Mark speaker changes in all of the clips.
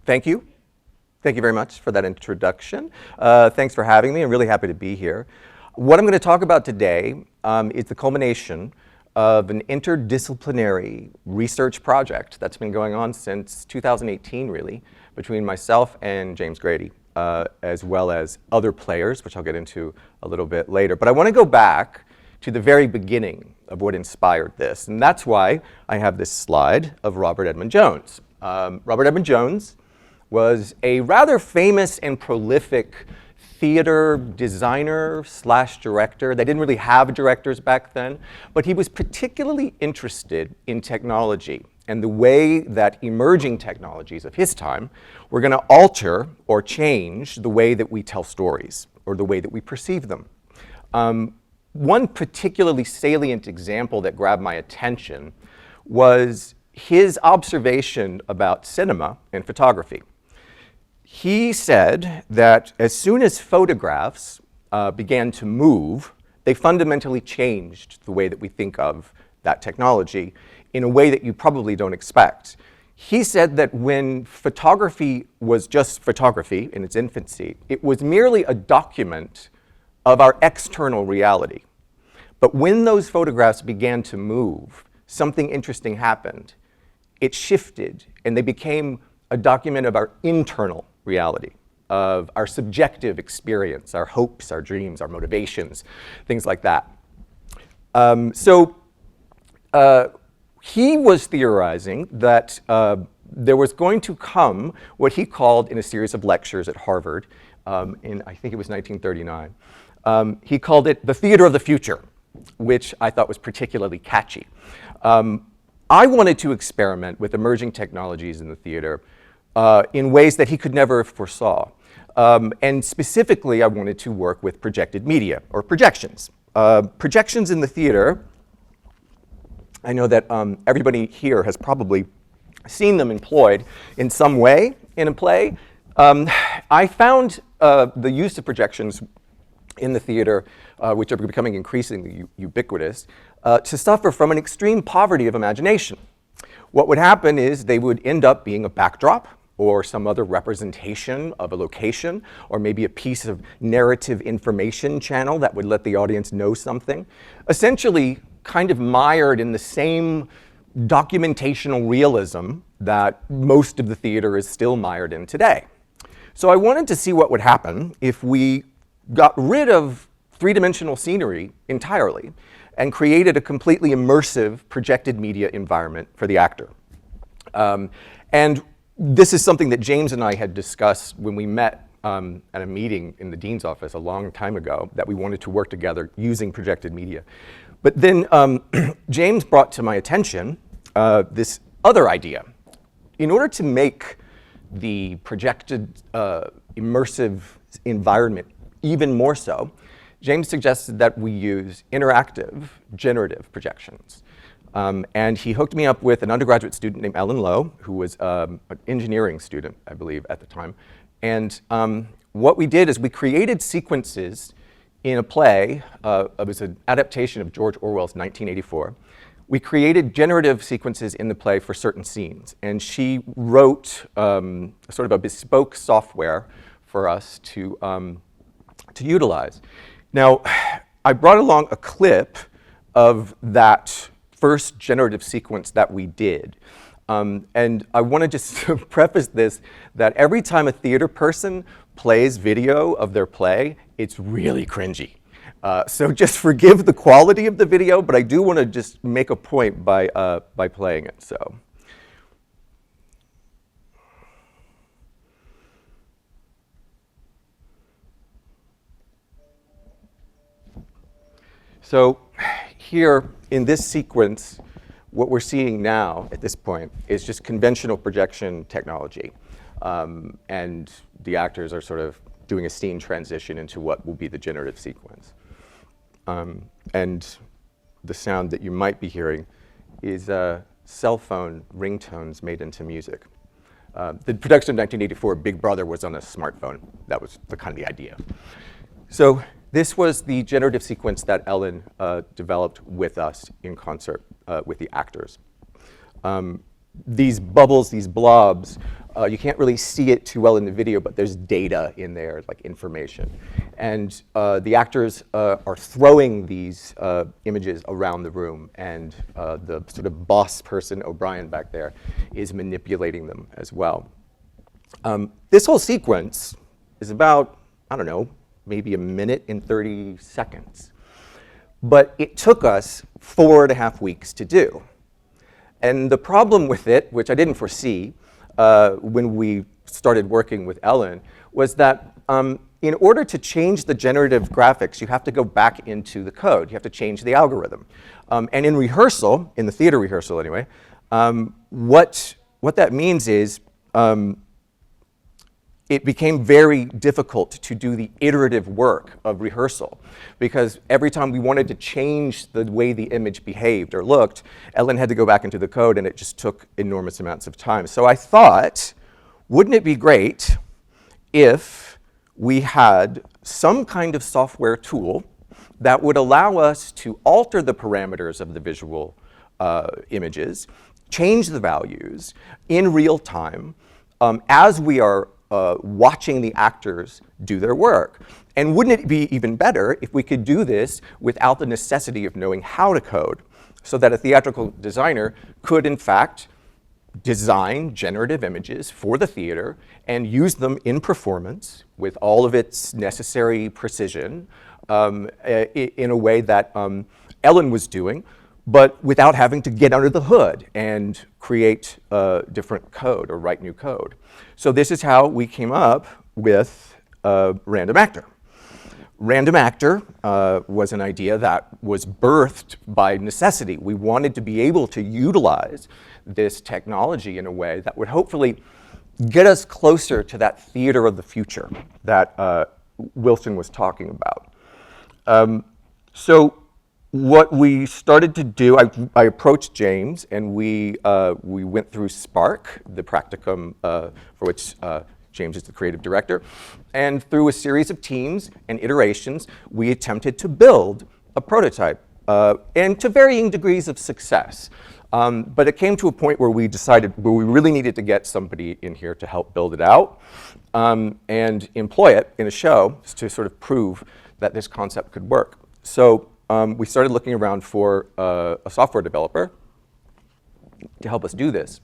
Speaker 1: Thank you. Thank you very much for that introduction. Thanks for having me. I'm really happy to be here. What I'm going to talk about today is the culmination of an interdisciplinary research project that's been going on since 2018, really, between myself and James Grady, as well as other players, which I'll get into a little bit later. But I want to go back to the very beginning of what inspired this, and that's why I have this slide of Robert Edmond Jones. Robert Edmond Jones was a rather famous and prolific theater designer slash director. They didn't really have directors back then, but he was particularly interested in technology and the way that emerging technologies of his time were going to alter or change the way that we tell stories or the way that we perceive them. One particularly salient example that grabbed my attention was his observation about cinema and photography. He said that as soon as photographs began to move, they fundamentally changed the way that we think of that technology in a way that you probably don't expect. He said that when photography was just photography in its infancy, it was merely a document of our external reality. But when those photographs began to move, something interesting happened. It shifted, and they became a document of our internal reality, of our subjective experience, our hopes, our dreams, our motivations, things like that. He was theorizing that there was going to come what he called in a series of lectures at Harvard in, I think it was 1939, he called it the theater of the future, which I thought was particularly catchy. I wanted to experiment with emerging technologies in the theater in ways that he could never have foresaw. And specifically, I wanted to work with projected media, or projections. Projections in the theater, I know that everybody here has probably seen them employed in some way in a play. I found the use of projections in the theater, which are becoming increasingly ubiquitous, to suffer from an extreme poverty of imagination. What would happen is they would end up being a backdrop or some other representation of a location, or maybe a piece of narrative information channel that would let the audience know something, essentially kind of mired in the same documentational realism that most of the theater is still mired in today. So I wanted to see what would happen if we got rid of three-dimensional scenery entirely and created a completely immersive projected media environment for the actor. And this is something that James and I had discussed when we met at a meeting in the dean's office a long time ago, that we wanted to work together using projected media. But then James brought to my attention this other idea. In order to make the projected immersive environment even more so, James suggested that we use interactive, generative projections. And he hooked me up with an undergraduate student named Ellen Lowe, who was an engineering student, I believe, at the time. And what we did is we created sequences in a play. It was an adaptation of George Orwell's 1984. We created generative sequences in the play for certain scenes. And she wrote sort of a bespoke software for us to utilize. Now, I brought along a clip of that first generative sequence that we did. And I want to just preface this, that every time a theater person plays video of their play, it's really cringy. So just forgive the quality of the video, but I do want to just make a point by playing it. So here in this sequence, what we're seeing now at this point is just conventional projection technology. And the actors are sort of doing a scene transition into what will be the generative sequence. And the sound that you might be hearing is cell phone ringtones made into music. The production of 1984, Big Brother was on a smartphone. That was the kind of the idea. So this was the generative sequence that Ellen developed with us in concert with the actors. these bubbles, these blobs, you can't really see it too well in the video, but there's data in there, like information. And the actors are throwing these images around the room, and the sort of boss person, O'Brien, back there, is manipulating them as well. This whole sequence is about, I don't know, maybe a minute and 30 seconds. But it took us 4.5 weeks to do. And the problem with it, which I didn't foresee when we started working with Ellen, was that in order to change the generative graphics, you have to go back into the code. You have to change the algorithm. And in rehearsal, in the theater rehearsal anyway, what that means is it became very difficult to do the iterative work of rehearsal, because every time we wanted to change the way the image behaved or looked, Ellen had to go back into the code, and it just took enormous amounts of time. So I thought, wouldn't it be great if we had some kind of software tool that would allow us to alter the parameters of the visual images, change the values in real time as we are watching the actors do their work. And wouldn't it be even better if we could do this without the necessity of knowing how to code, so that a theatrical designer could, in fact, design generative images for the theater and use them in performance with all of its necessary precision in a way that Ellen was doing, but without having to get under the hood and create different code or write new code. So this is how we came up with Random Actor. Random Actor was an idea that was birthed by necessity. We wanted to be able to utilize this technology in a way that would hopefully get us closer to that theater of the future that Wilson was talking about. So what we started to do, I approached James, and we went through Spark, the practicum for which James is the creative director, and through a series of teams and iterations, we attempted to build a prototype, and to varying degrees of success. But it came to a point where we decided we really needed to get somebody in here to help build it out and employ it in a show to sort of prove that this concept could work. So we started looking around for a software developer to help us do this.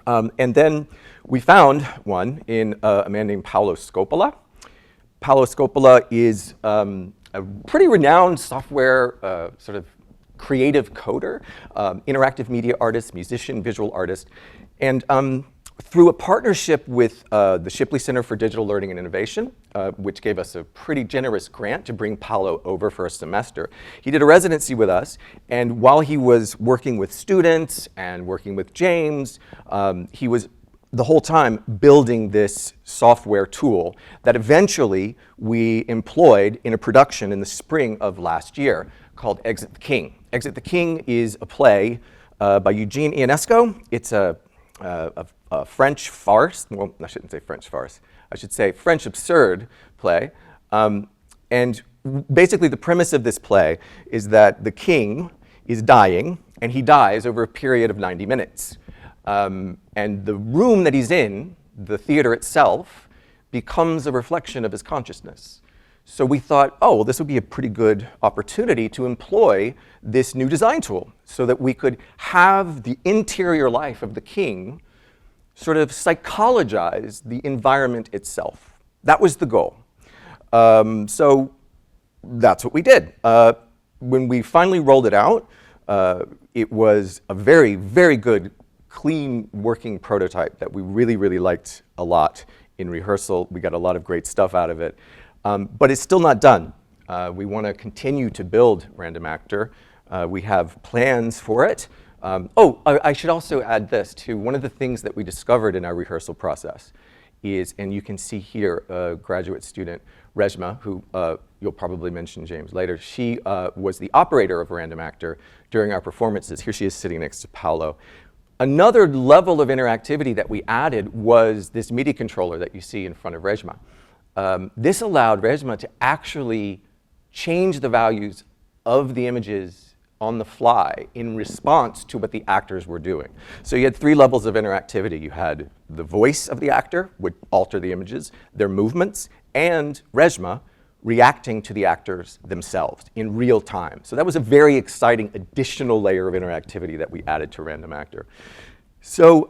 Speaker 1: And then we found one in a man named Paolo Scopola. Paolo Scopola is a pretty renowned software sort of creative coder, interactive media artist, musician, visual artist. And through a partnership with the Shipley Center for Digital Learning and Innovation, which gave us a pretty generous grant to bring Paolo over for a semester, he did a residency with us. And while he was working with students and working with James, he was the whole time building this software tool that eventually we employed in a production in the spring of last year called Exit the King. Exit the King is a play by Eugene Ionesco. It's a French farce. Well, I shouldn't say French farce. I should say French absurd play. And basically the premise of this play is that the king is dying, and he dies over a period of 90 minutes. And the room that he's in, the theater itself, becomes a reflection of his consciousness. So we thought, oh, well, this would be a pretty good opportunity to employ this new design tool so that we could have the interior life of the king sort of psychologize the environment itself. That was the goal. So that's what we did. When we finally rolled it out, it was a very, very good, clean working prototype that we really, really liked a lot in rehearsal. We got a lot of great stuff out of it. But it's still not done. We want to continue to build Random Actor. We have plans for it. I should also add this too. One of the things that we discovered in our rehearsal process is, and you can see here, a graduate student, Rejma, who you'll probably mention James later, she was the operator of Random Actor during our performances. Here she is sitting next to Paolo. Another level of interactivity that we added was this MIDI controller that you see in front of Rejma. This allowed Rejma to actually change the values of the images on the fly in response to what the actors were doing. So you had 3 levels of interactivity. You had the voice of the actor would alter the images, their movements, and Reshma reacting to the actors themselves in real time. So that was a very exciting additional layer of interactivity that we added to Random Actor. So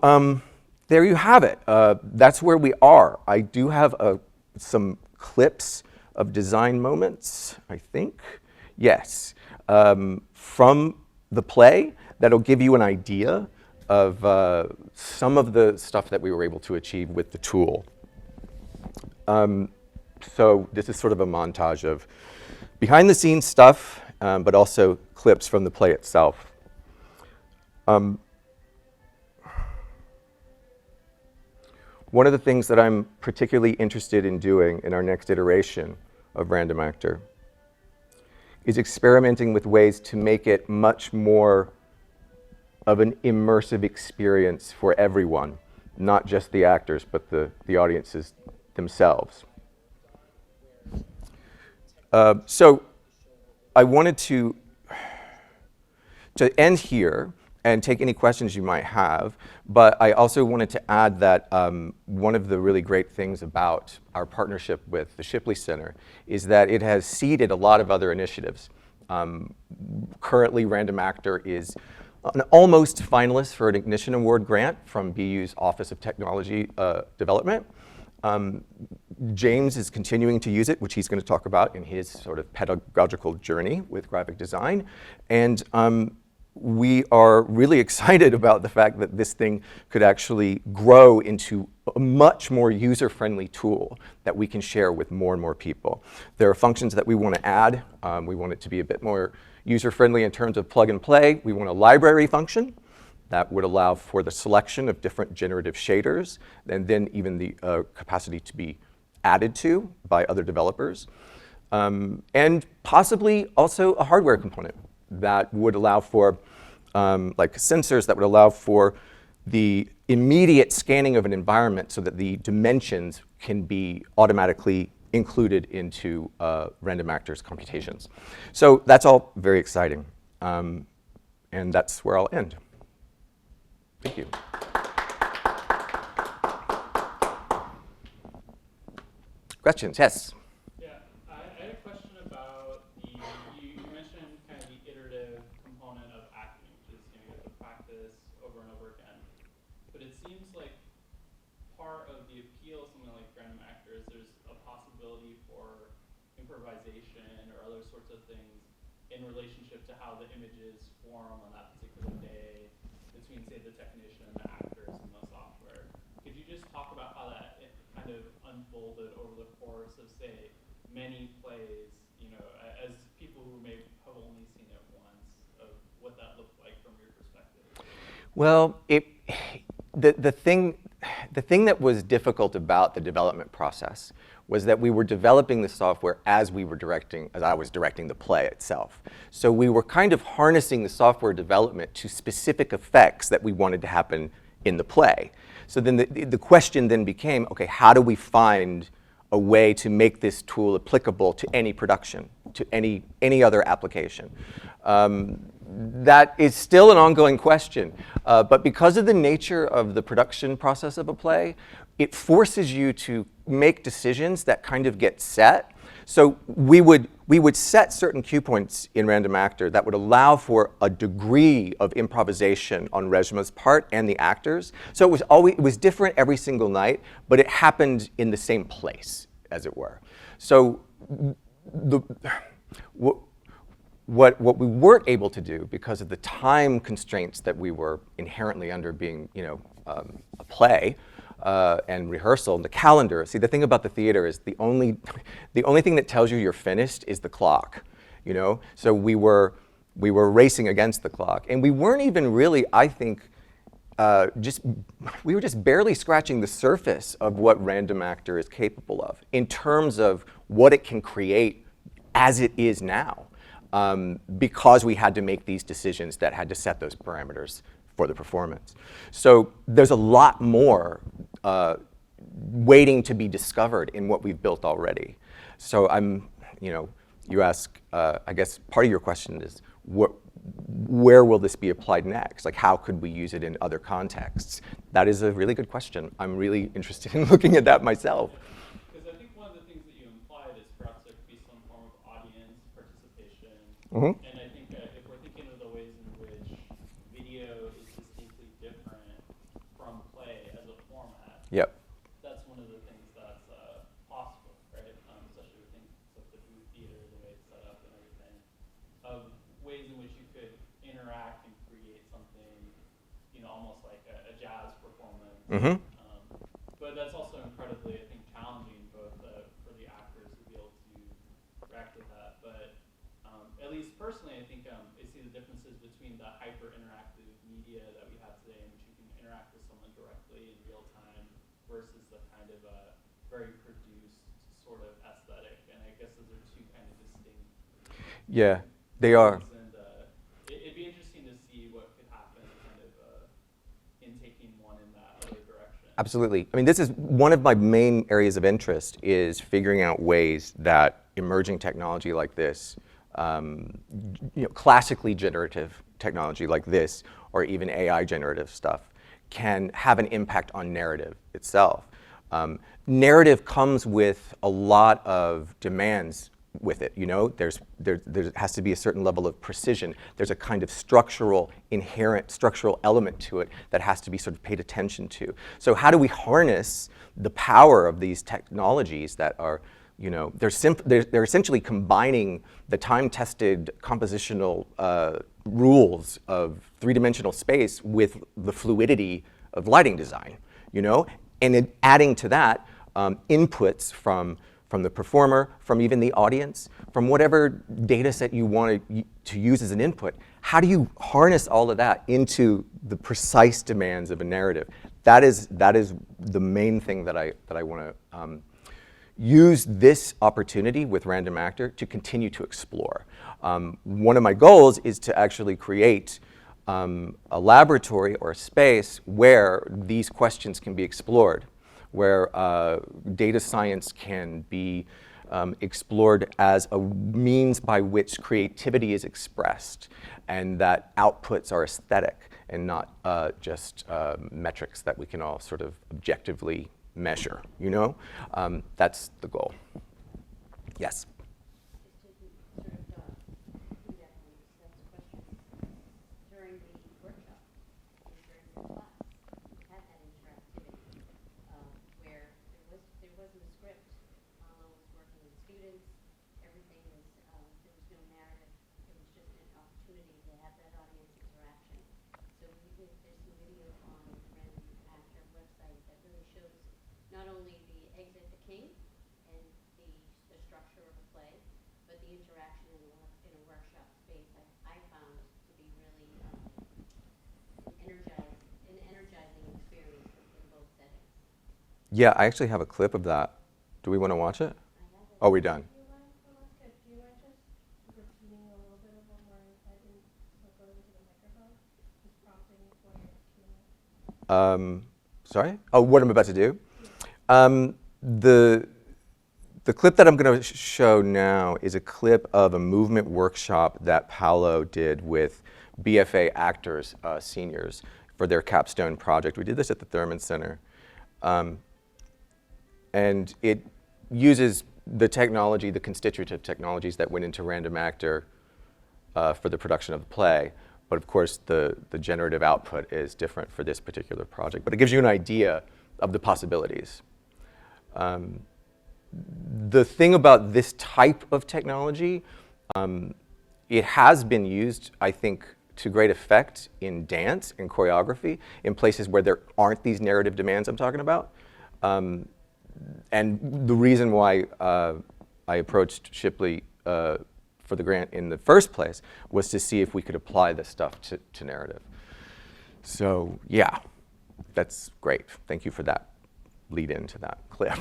Speaker 1: there you have it. That's where we are. I do have some clips of design moments, I think. Yes. From the play that'll give you an idea of some of the stuff that we were able to achieve with the tool. So this is sort of a montage of behind the scenes stuff, but also clips from the play itself. One of the things that I'm particularly interested in doing in our next iteration of Random Actor is experimenting with ways to make it much more of an immersive experience for everyone, not just the actors, but the audiences themselves. So I wanted to end here and take any questions you might have, but I also wanted to add that one of the really great things about our partnership with the Shipley Center is that it has seeded a lot of other initiatives. Currently, Random Actor is an almost finalist for an Ignition Award grant from BU's Office of Technology Development. James is continuing to use it, which he's going to talk about in his sort of pedagogical journey with graphic design. And we are really excited about the fact that this thing could actually grow into a much more user-friendly tool that we can share with more and more people. There are functions that we want to add. We want it to be a bit more user-friendly in terms of plug and play. We want a library function that would allow for the selection of different generative shaders, and then even the capacity to be added to by other developers. And possibly also a hardware component that would allow for like sensors that would allow for the immediate scanning of an environment so that the dimensions can be automatically included into Random Actor's computations. So that's all very exciting. And that's where I'll end. Thank you. Questions? Yes?
Speaker 2: Yeah, I had a question about you mentioned kind of the iterative component of acting, which is you get to practice over and over again. But it seems like part of the appeal of something like Random Actor is there's a possibility for improvisation or other sorts of things in relationship to how the images form on that particular day between, say, the technician and the actors in the software. Could you just talk about how that kind of unfolded over the course of, say, many plays, you know, as people who may have only seen it once, of what that looked like from your perspective?
Speaker 1: Well, the thing that was difficult about the development process was that we were developing the software as I was directing the play itself. So we were kind of harnessing the software development to specific effects that we wanted to happen in the play. So then the question then became, okay, how do we find a way to make this tool applicable to any production, to any other application? That is still an ongoing question, but because of the nature of the production process of a play, it forces you to make decisions that kind of get set. So we would set certain cue points in Random Actor that would allow for a degree of improvisation on Reshma's part and the actors. So it was different every single night, but it happened in the same place, as it were. So what we weren't able to do because of the time constraints that we were inherently under being, a play, and rehearsal and the calendar. See, the thing about the theater is the only thing that tells you you're finished is the clock, So we were racing against the clock, and we weren't even really, I think, we were just barely scratching the surface of what Random Actor is capable of in terms of what it can create as it is now, because we had to make these decisions that had to set those parameters for the performance. So there's a lot more waiting to be discovered in what we've built already. So you ask, I guess part of your question is, where will this be applied next? Like, how could we use it in other contexts? That is a really good question. I'm really interested in looking at that myself.
Speaker 2: Because I think one of the things that you implied is perhaps there could be some form of audience participation.
Speaker 1: Mm-hmm.
Speaker 2: And I think if we're thinking of the ways in which video is distinctly different from play as a format,
Speaker 1: Yep.
Speaker 2: that's one of the things that's possible, right? Especially with things like the booth theater, the way it's set up and everything, of ways in which you could interact and create something, almost like a jazz performance.
Speaker 1: Mm-hmm.
Speaker 2: But that's also incredibly, I think, challenging both for the actors to be able to react with that. But at least personally, I think I see the differences between the hyper-interactive media that we have today in which you can interact with someone directly in real time versus the kind of very produced sort of aesthetic. And I guess those are two kind of distinct.
Speaker 1: Yeah, they are.
Speaker 2: And it'd be interesting to see what could happen kind of in taking one in that other direction.
Speaker 1: Absolutely. I mean, this is one of my main areas of interest is figuring out ways that emerging technology like this, classically generative technology like this, or even AI generative stuff, can have an impact on narrative itself. Narrative comes with a lot of demands with it. There has to be a certain level of precision. There's a kind of inherent structural element to it that has to be sort of paid attention to. So how do we harness the power of these technologies that are, they're essentially combining the time-tested compositional rules of three-dimensional space with the fluidity of lighting design, and adding to that inputs from the performer, from even the audience, from whatever data set you want to use as an input. How do you harness all of that into the precise demands of a narrative? That is the main thing that I want to use this opportunity with Random Actor to continue to explore. One of my goals is to actually create a laboratory or a space where these questions can be explored, where data science can be explored as a means by which creativity is expressed, and that outputs are aesthetic and not just metrics that we can all sort of objectively measure, That's the goal. Yes?
Speaker 3: Not only the exit the king and the structure of a play, but the interaction in a workshop space I found to be really an energizing experience in both settings.
Speaker 1: Yeah, I actually have a clip of that. Do we want to watch it? Oh, we're done.
Speaker 4: Do you mind just repeating a little bit of what I didn't go into the microphone? Just prompting for your Q&A.
Speaker 1: Sorry? Oh, what I'm about to do? The clip that I'm going to show now is a clip of a movement workshop that Paolo did with BFA actors, seniors, for their capstone project. We did this at the Thurman Center. And it uses the technology, the constitutive technologies that went into Random Actor for the production of the play. But of course, the generative output is different for this particular project. But it gives you an idea of the possibilities. The thing about this type of technology, it has been used, I think, to great effect in dance and choreography in places where there aren't these narrative demands I'm talking about. And the reason why I approached Shipley for the grant in the first place was to see if we could apply this stuff to narrative. So yeah, that's great. Thank you for that lead into that clip.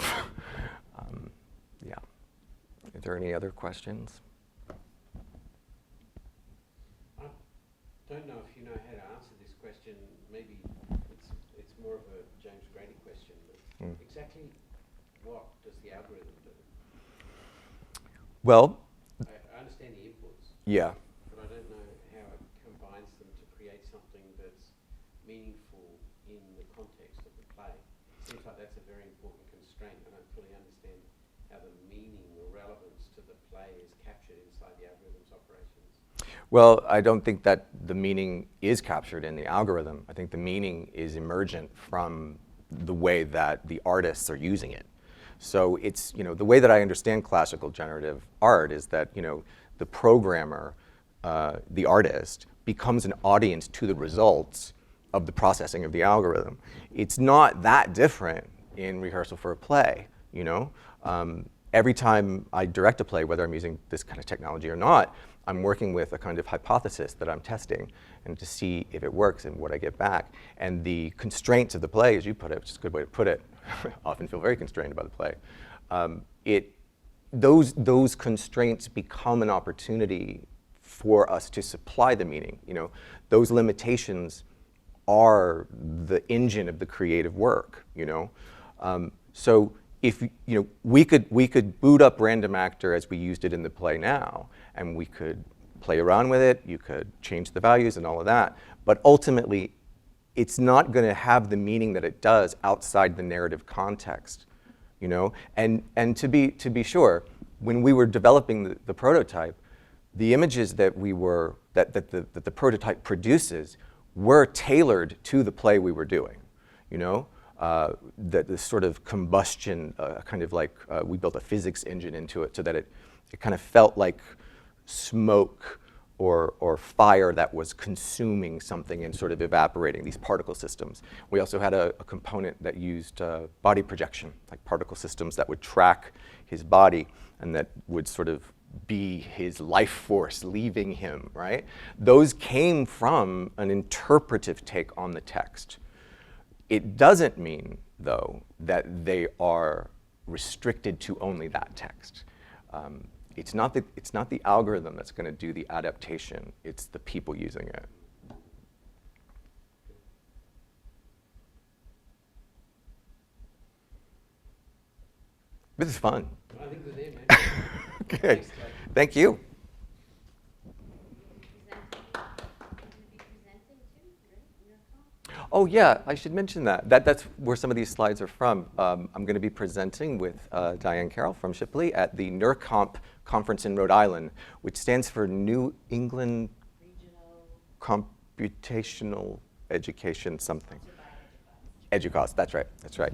Speaker 1: Yeah. Are there any other questions?
Speaker 5: I don't know if you know how to answer this question. Maybe it's more of a James Grady question. But exactly what does the algorithm do?
Speaker 1: Well,
Speaker 5: I understand the inputs.
Speaker 1: yeah.
Speaker 5: But I don't know how it meaningful in the context of the play. Seems like that's a very important constraint. I don't fully understand how the meaning or relevance to the play is captured inside the algorithm's operations.
Speaker 1: Well, I don't think that the meaning is captured in the algorithm. I think the meaning is emergent from the way that the artists are using it. So it's, the way that I understand classical generative art is that, the programmer, the artist, becomes an audience to the results of the processing of the algorithm. It's not that different in rehearsal for a play, Every time I direct a play, whether I'm using this kind of technology or not, I'm working with a kind of hypothesis that I'm testing and to see if it works and what I get back. And the constraints of the play, as you put it, which is a good way to put it, I often feel very constrained by the play, those constraints become an opportunity for us to supply the meaning. Those limitations are the engine of the creative work. So if we could boot up random actor as we used it in the play now, and we could play around with it. You could change the values and all of that, but ultimately, it's not going to have the meaning that it does outside the narrative context. And to be sure, when we were developing the prototype, the images that the prototype produces were tailored to the play we were doing. The sort of combustion, kind of like we built a physics engine into it so that it kind of felt like smoke or fire that was consuming something and sort of evaporating, these particle systems. We also had a component that used body projection, like particle systems that would track his body and that would sort of be his life force leaving him, right? Those came from an interpretive take on the text. It doesn't mean, though, that they are restricted to only that text. It's not the algorithm that's going to do the adaptation. It's the people using it. This is fun.
Speaker 5: I think we're there, man.
Speaker 1: Okay. Thank you. Oh yeah, I should mention that. That's where some of these slides are from. I'm going to be presenting with Diane Carroll from Shipley at the NERComp conference in Rhode Island, which stands for New England Computational Education something. EDUCAUSE, that's right.